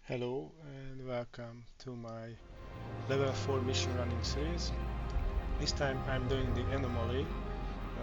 Hello and welcome to my level 4 mission running series. This time I'm doing the Anomaly,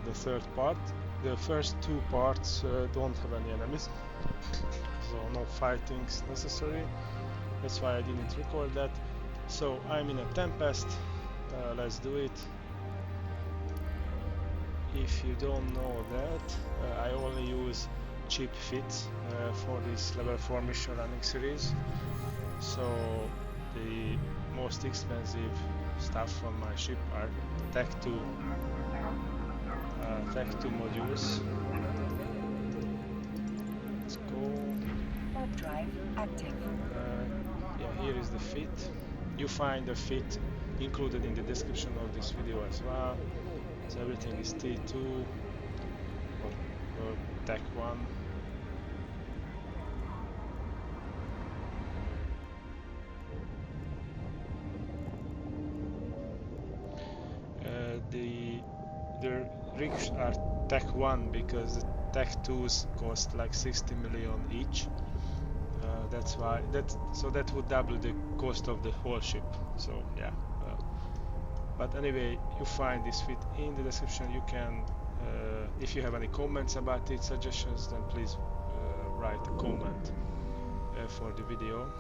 the third part. The first two parts don't have any enemies, so no fightings necessary. That's why I didn't record that. So I'm in a Tempest, let's do it. If you don't know that, I only use cheap fits for this level 4 mission running series. So the most expensive stuff from my ship are Tech 2 modules. Let's go. Warp drive active. Yeah, here is the fit. You find the fit included in the description of this video as well. So everything is T2 or Tech 1. The rigs are Tech 1 because the Tech 2s cost like 60 million each. That's why that would double the cost of the whole ship. So yeah. But anyway, you find this fit in the description. You can, if you have any comments about it, suggestions, then please write a comment for the video.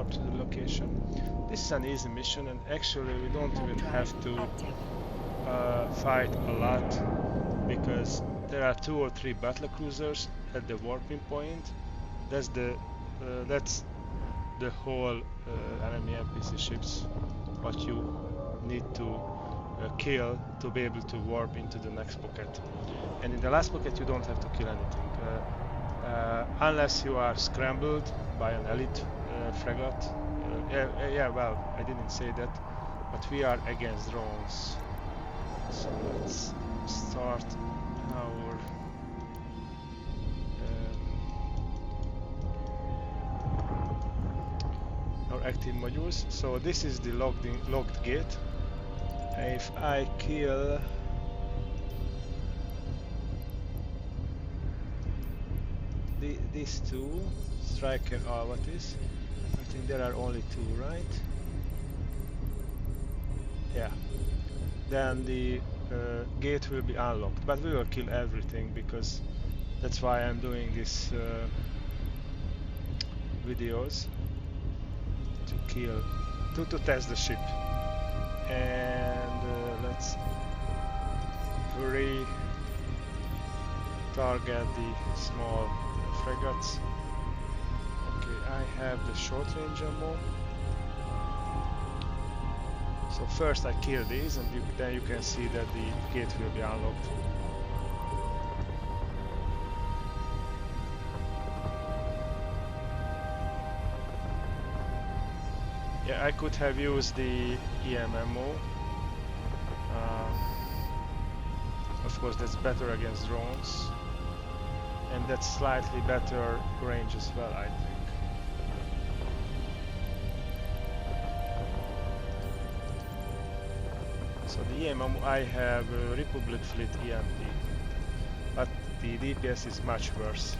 To the location. This is an easy mission, and actually we don't even have to fight a lot because there are 2 or 3 battle cruisers at the warping point. That's the whole enemy NPC ships what you need to kill to be able to warp into the next pocket. And in the last pocket you don't have to kill anything unless you are scrambled by an elite frigate. Yeah, well, I didn't say that, but we are against drones. So let's start our active modules. So this is the locked gate. If I kill these two, Striker Alvatis, I think there are only 2, right? Yeah. Then the gate will be unlocked, but we will kill everything because that's why I'm doing this videos to test the ship. And let's target the small frigates. Okay, I have the short range ammo. So first I kill these, and then you can see that the gate will be unlocked. Yeah, I could have used the EMMO. Of course, that's better against drones, and that's slightly better range as well, I think. So the EMMO, I have Republic Fleet EMP, but the DPS is much worse.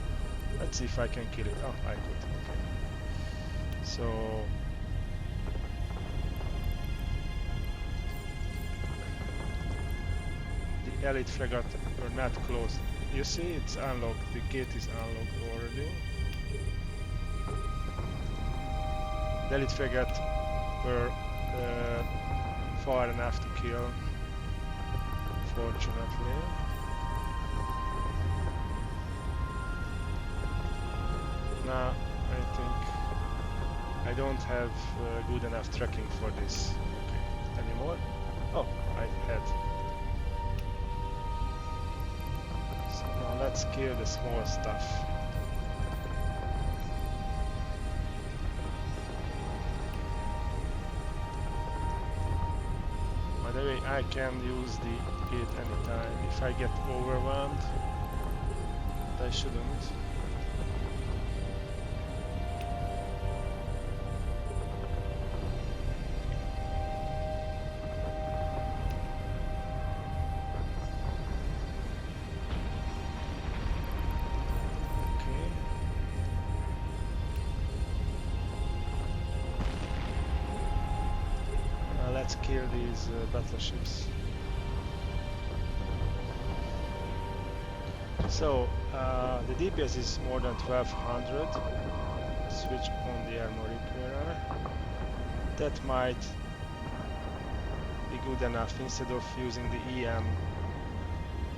Let's see if I can kill it. Oh, I could. Okay. So the elite frigate were not closed. You see, it's unlocked. The gate is unlocked already. The elite frigate were far enough to kill, fortunately. Now I think I don't have good enough tracking for this anymore. Oh, I had. So now let's kill the small stuff. By the way, I can use the gate anytime. If I get overwhelmed, I shouldn't. Let's kill these battleships. So the DPS is more than 1200. Switch on the armor repairer. That might be good enough instead of using the EM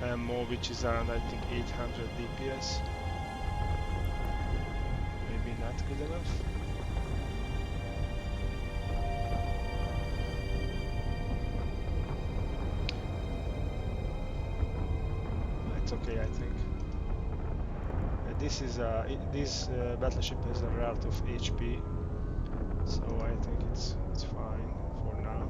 ammo, which is around I think 800 DPS. Maybe not good enough. It's okay, I think. This battleship has a lot of HP, so I think it's fine for now.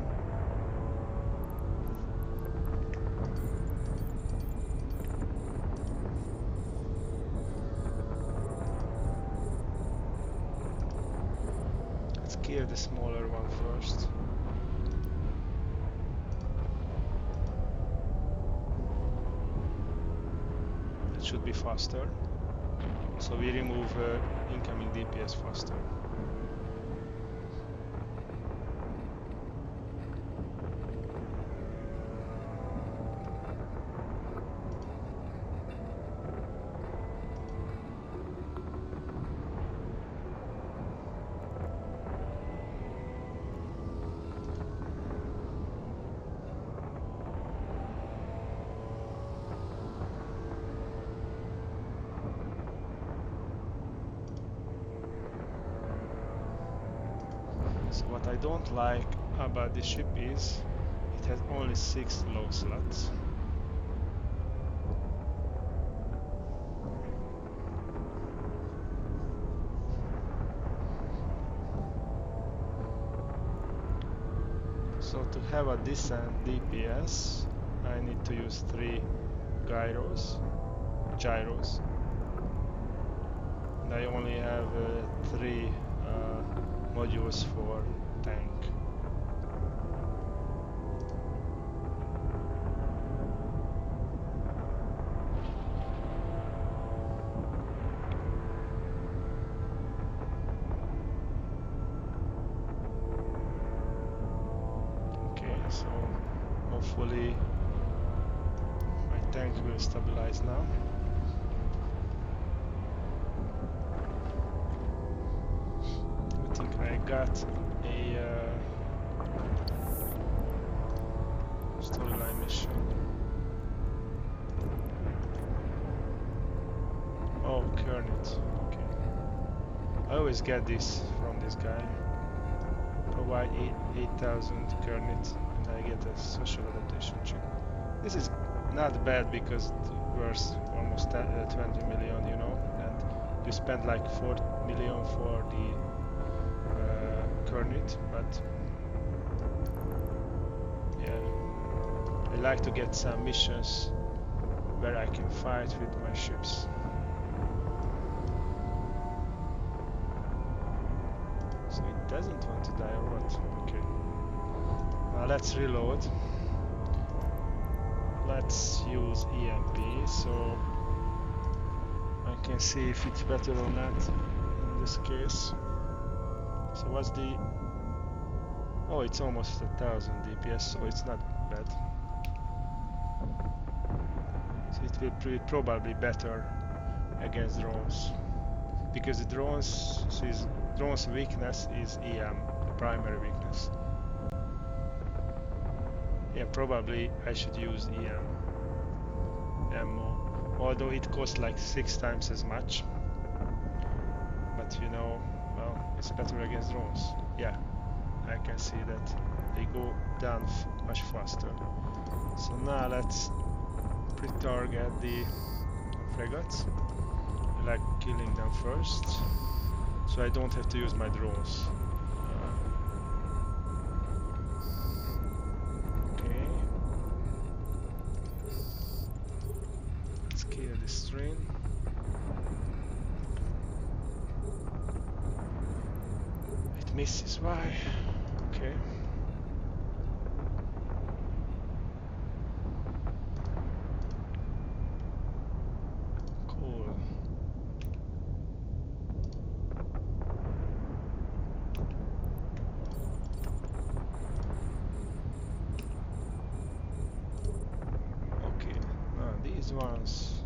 Let's kill the smaller one first. That should be faster. So we remove incoming DPS faster. So what I don't like about this ship is it has only 6 low slots. So to have a decent DPS, I need to use 3 gyros, and I only have 3 modules for tank. Okay, so hopefully my tank will stabilize now. I think I got a storyline mission. Oh, Kernit. Okay. I always get this from this guy. Provide 8,000 Kernit and I get a social adaptation chip. This is not bad because it worth almost 20 million, you know, and you spend like 4 million for the Kernit, but yeah, I like to get some missions where I can fight with my ships. So it doesn't want to die or what? Okay. Now let's reload. Let's use EMP so I can see if it's better or not in this case. So what's the... Oh, it's almost 1000 DPS, so it's not bad. So it will be probably better against drones. Because the drone's weakness is EM, the primary weakness. Yeah, probably I should use EM ammo, although it costs like 6 times as much. But you know, well, it's better against drones. Yeah, I can see that they go down much faster. So now let's pre-target the frigates. I like killing them first, so I don't have to use my drones. Okay. Let's kill this train. misses. Why? Okay. Cool. Okay. These ones.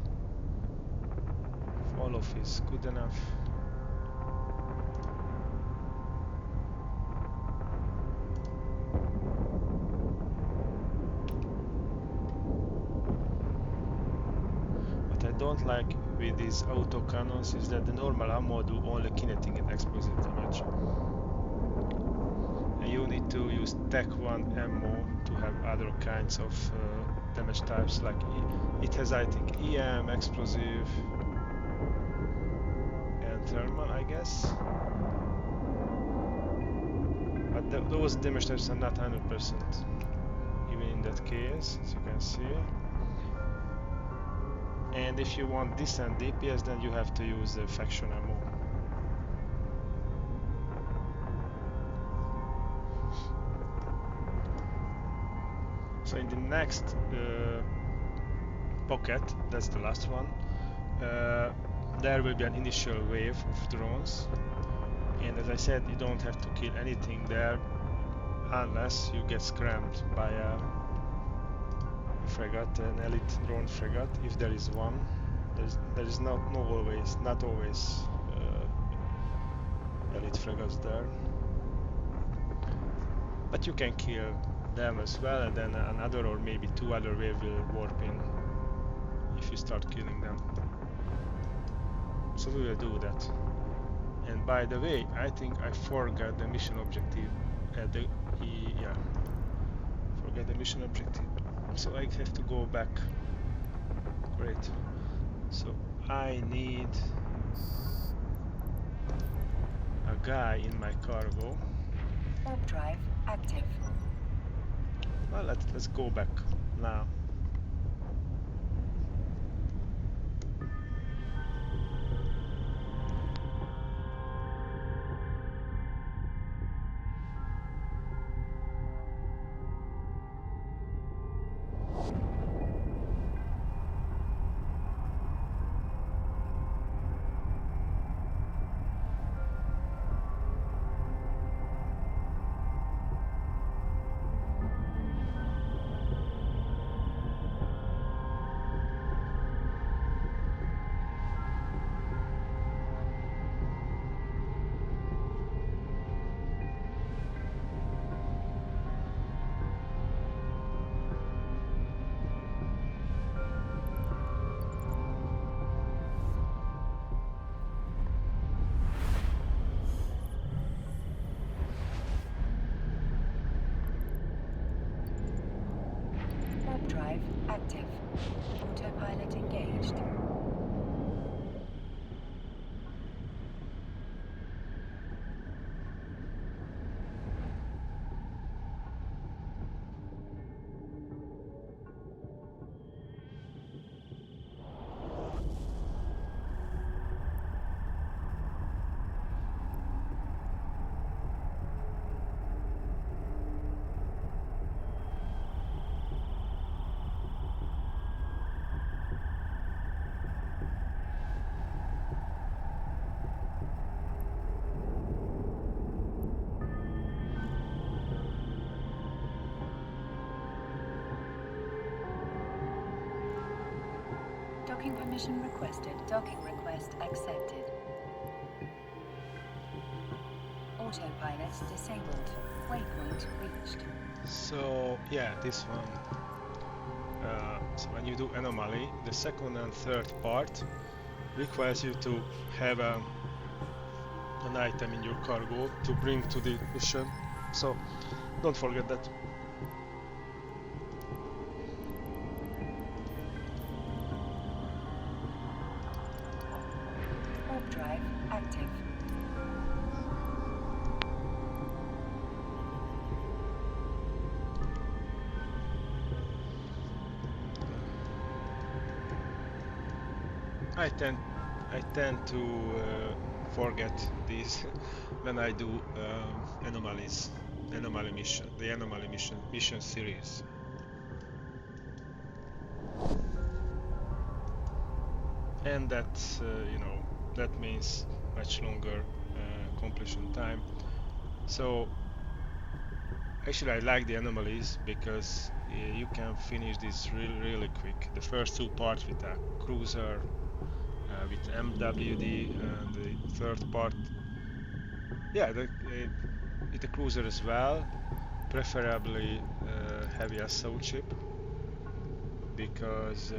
Fall off is good enough. What I don't like with these auto cannons is that the normal ammo do only kinetic and explosive damage. And you need to use Tech 1 ammo to have other kinds of damage types, like it has, I think, EM, explosive, and thermal, I guess. But those damage types are not 100%, even in that case, as you can see. And if you want decent DPS, then you have to use the faction ammo. So in the next pocket, that's the last one, there will be an initial wave of drones. And as I said, you don't have to kill anything there unless you get scrammed by a frigate, an elite drone frigate, if there is one. There is not always elite frigates there, but you can kill them as well, and then another or maybe two other wave will warp in if you start killing them. So we will do that. And by the way, I think I forgot the mission objective. Forget the mission objective. So I have to go back. Great. So I need a guy in my cargo. Warp drive active. Well, let's go back now. Drive active. Autopilot engaged. Docking permission requested. Docking request accepted. Autopilot disabled. Waypoint reached. So yeah, this one. So when you do Anomaly, the second and third part requires you to have an item in your cargo to bring to the mission. So don't forget that. Warp drive active. I tend to forget these when I do anomalies, anomaly mission, the anomaly mission series. And that you know, that means much longer completion time. So actually I like the anomalies because you can finish this really quick. The first two parts with a cruiser, with MWD, and the third part, yeah, with the cruiser as well, preferably heavy assault ship, because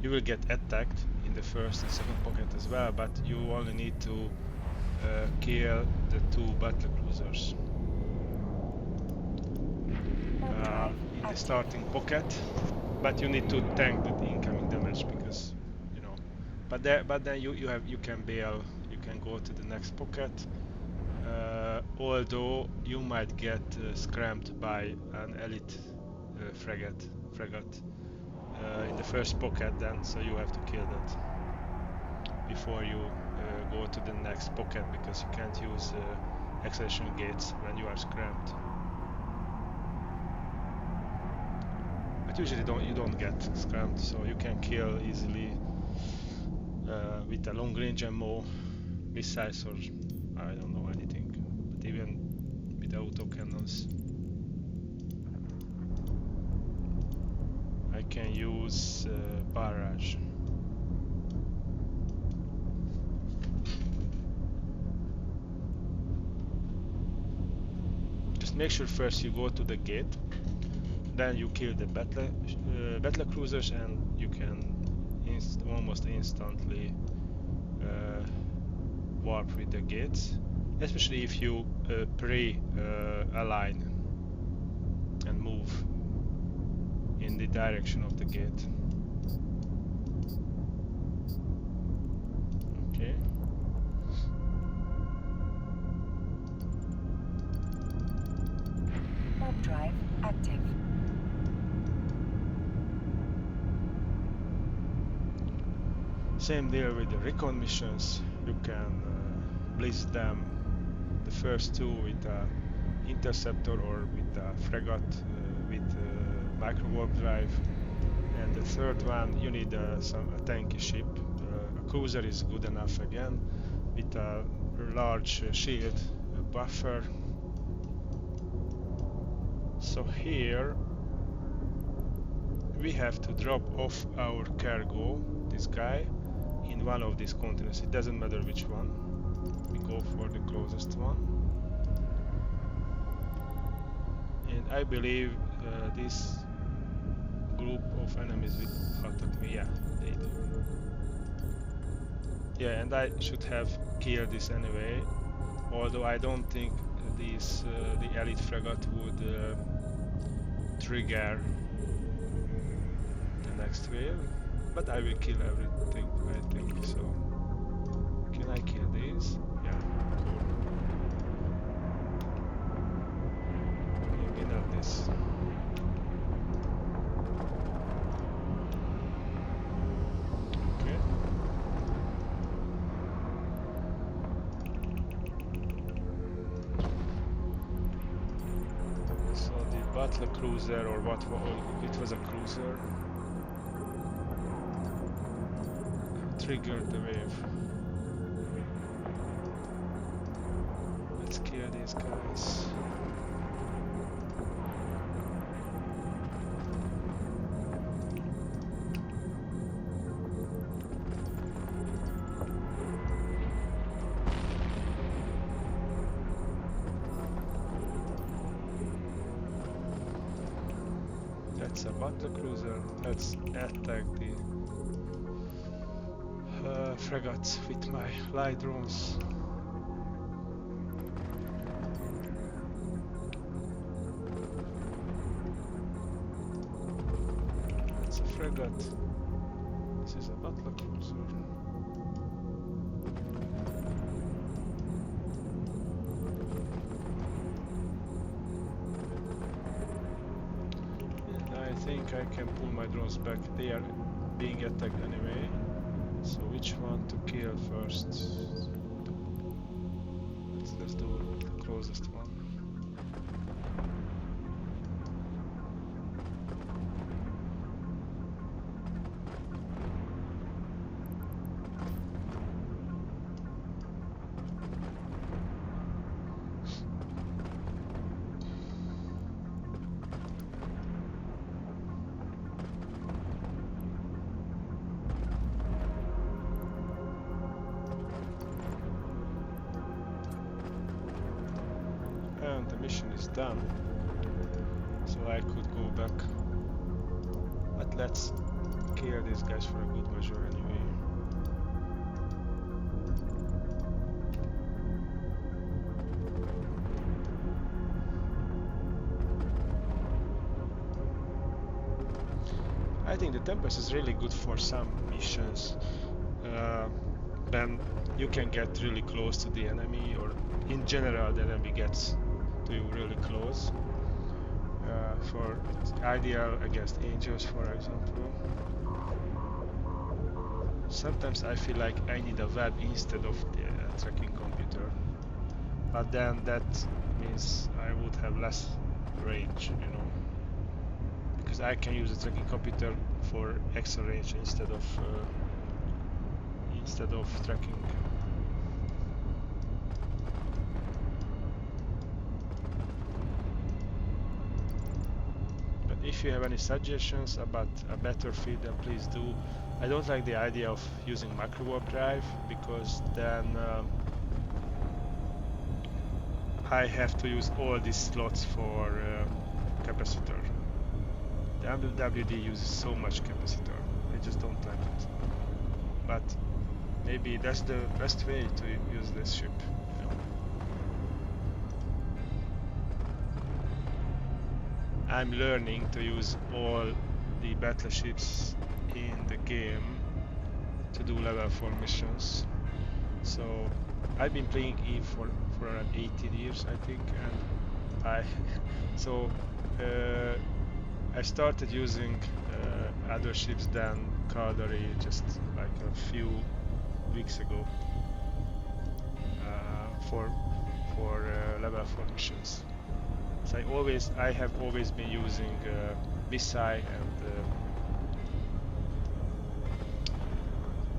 you will get attacked in the first and second pocket as well, but you only need to kill the two battle cruisers in the starting pocket, but you need to tank the incoming damage, because you know. But then you can bail, you can go to the next pocket. Although you might get scrammed by an elite frigate in the first pocket, then so you have to kill that before you go to the next pocket, because you can't use acceleration gates when you are scrammed. But usually you don't get scrammed, so you can kill easily with a long range ammo, missiles, or I don't know anything, but even with autocannons. I can use barrage. Just make sure first you go to the gate, then you kill the battle cruisers, and you can almost instantly warp with the gates, especially if you pre-align and move in the direction of the gate. Okay. Warp drive active. Same deal with the recon missions. You can blitz them, the first two with a interceptor or with a frigate with micro warp drive, and the third one you need a tanky ship. A cruiser is good enough again, with a large shield, a buffer. So here we have to drop off our cargo, this guy, in one of these containers. It doesn't matter which one. We go for the closest one. And I believe this group of enemies will attack me. Yeah, they do. Yeah, and I should have killed this anyway. Although I don't think these the elite frigate would trigger the next wave. But I will kill everything, I think, so. Can I kill these? Yeah, cool. Maybe not this. Okay. So the battle cruiser, or what, it was a cruiser, triggered the wave. Let's kill these guys. That's a battle cruiser. Let's attack the frigates with my light drones. It's a frigate. This is a battle cruiser. And I think I can pull my drones back. They are being attacked anyway. So which which one to kill first. Let's do the closest one. And the mission is done, so I could go back. But let's kill these guys for a good measure anyway. I think the Tempest is really good for some missions when you can get really close to the enemy, or in general the enemy gets to you really close. For it's ideal against angels, for example. Sometimes I feel like I need a web instead of the tracking computer, but then that means I would have less range, you know, because I can use the tracking computer for extra range instead of tracking. But if you have any suggestions about a better feed, then please do. I don't like the idea of using macro warp drive, because then I have to use all these slots for capacitor. The MWD uses so much capacitor. I just don't like it. But maybe that's the best way to use this ship. You know. I'm learning to use all the battleships in the game to do level 4 missions. So I've been playing Eve for around 18 years, I think, and I started using other ships than Caldari just like a few weeks ago for level 4 missions. So I have always been using missile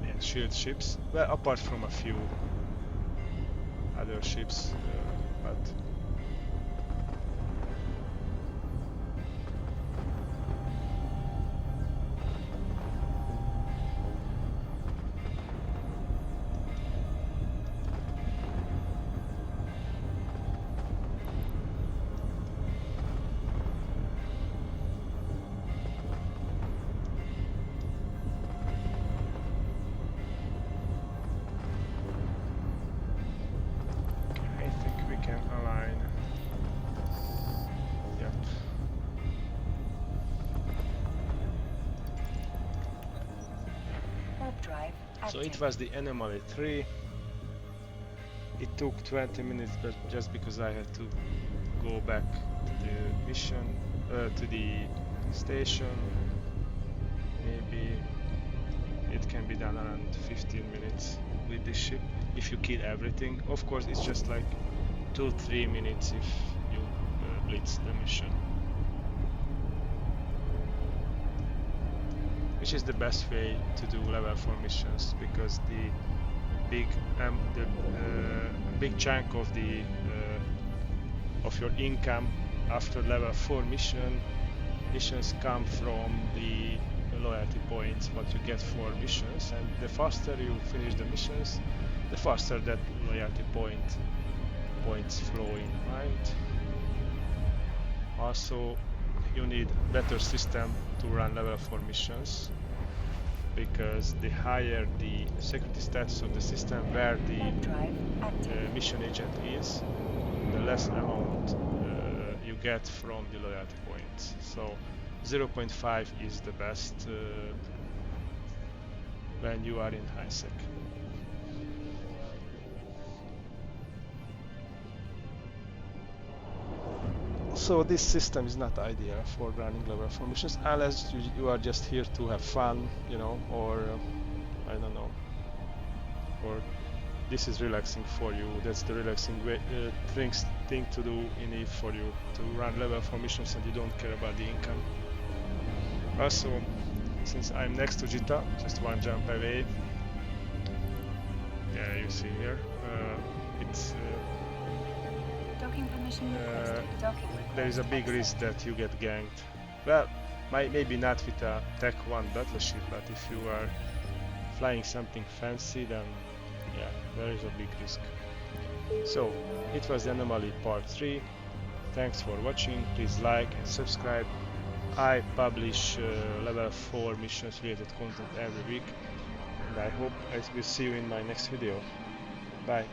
and shield ships. Well, apart from a few other ships, but so it was the Anomaly 3. It took 20 minutes, but just because I had to go back to the mission, to the station. Maybe it can be done around 15 minutes with this ship if you kill everything. Of course, it's just like 2-3 minutes if you blitz the mission. Which is the best way to do level 4 missions, because the big chunk of the of your income after level 4 missions come from the loyalty points what you get for missions, and the faster you finish the missions, the faster that loyalty points flow in, right? Also, you need better system to run level 4 missions, because the higher the security status of the system where the mission agent is, the less amount you get from the loyalty points. So 0.5 is the best when you are in high sec. So this system is not ideal for running level 4 missions unless you are just here to have fun, you know, or I don't know, or this is relaxing for you. That's the relaxing way, thing to do in it for you, to run level 4 missions and you don't care about the income. Also, since I'm next to Jita, just one jump away, yeah, you see here, it's Docking permission requested. Docking request there is a big risk accepted. that you get ganked. Well, maybe not with a Tech 1 battleship, but if you are flying something fancy, then yeah, there is a big risk. So, it was the Anomaly Part 3. Thanks for watching, please like and subscribe. I publish level 4 missions related content every week, and I hope I will see you in my next video. Bye.